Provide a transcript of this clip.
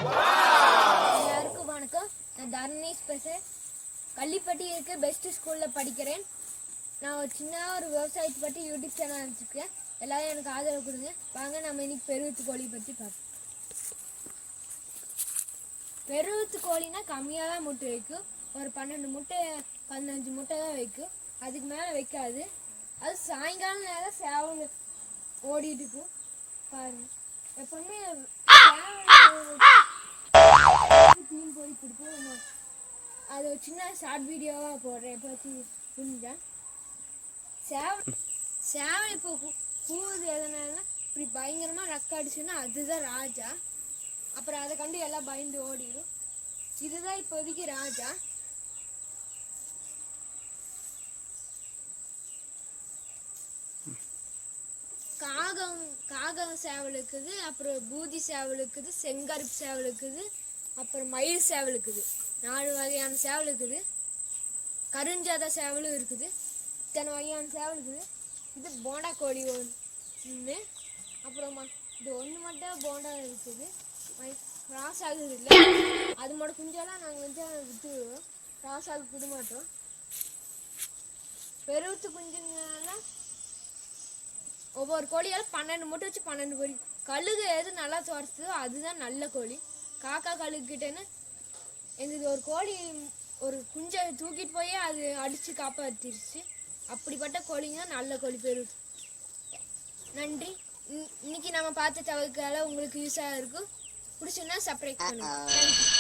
எல்லாருக்கும் வணக்கம். நான் தர்ணேஷ் பேசுறேன். கள்ளிப்பட்டி இருக்க பெஸ்ட் ஸ்கூல்ல படிக்கிறேன். நான் ஒரு சின்ன விவசாயத்தை பற்றி யூடியூப் சேனல் ஆரம்பிச்சிருக்கேன். எல்லாரும் எனக்கு ஆதரவு கொடுங்க. வாங்க நம்ம இன்னைக்கு பெருவத்து கோழி பற்றி பார்ப்போம். பெருவத்து கோழினா கம்மியாக தான் முட்டை வைக்கும். ஒரு 12 முட்டை 15 முட்டை தான் வைக்கும். அதுக்கு மேலே வைக்காது. அது சாயங்காலம் நேரம் சேவல் ஓடிட்டு இருக்கும். பாருங்க, எப்பவுமே தீன் போய் கொடுப்போம். அது ஒரு சின்ன ஷார்ட் வீடியோவாக போடுறேன். பற்றி புரிஞ்சா சேவல் இப்போ கூவுது எதனாலனா இப்படி பயங்கரமாக ரக்க அடிச்சுன்னா அதுதான் ராஜா. அப்புறம் அதை கண்டு எல்லாம் பயந்து ஓடிடும். இதுதான் இப்போதைக்கு ராஜா. காகம் சேவல் இருக்குது, அப்புறம் பூதி சேவல் இருக்குது, செங்கருப்பு சேவல் இருக்குது, அப்புறம் மயில் சேவல் இருக்குது. 4 வகையான சேவல் இருக்குது. கருஞ்சாத சேவலும் இருக்குது. இத்தனை வகையான சேவல் இருக்குது. இது போண்டா கோழி ஒன்று. அப்புறமா இது ஒன்று மட்டும் போண்டா இருக்குது. ராஸ் ஆகுது இல்லை, அது மட்டும் குஞ்செல்லாம் நாங்கள் வந்து விற்றுடுவோம். ராஸ் ஆகு விட மாட்டோம். பெருவத்து குஞ்சுங்கெல்லாம் ஒவ்வொரு கோழியால் 12 முட்டை வச்சு 12 கோழி. கழுகு எது நல்லா துரத்துதோ அதுதான் நல்ல கோழி. காக்கா கழுகுக்கிட்டேன்னு எங்களுக்கு ஒரு கோழி ஒரு குஞ்சை தூக்கிட்டு போய் அது அடித்து காப்பாற்றிருச்சு. அப்படிப்பட்ட கோழிங்க நல்ல கோழி பெரு. நன்றி. இன்னைக்கு நம்ம பார்த்த தகவல்களால் உங்களுக்கு யூஸாக இருக்கும். பிடிச்சுன்னா சப்ஸ்கிரைப் பண்ணுங்க. தேங்க்யூ.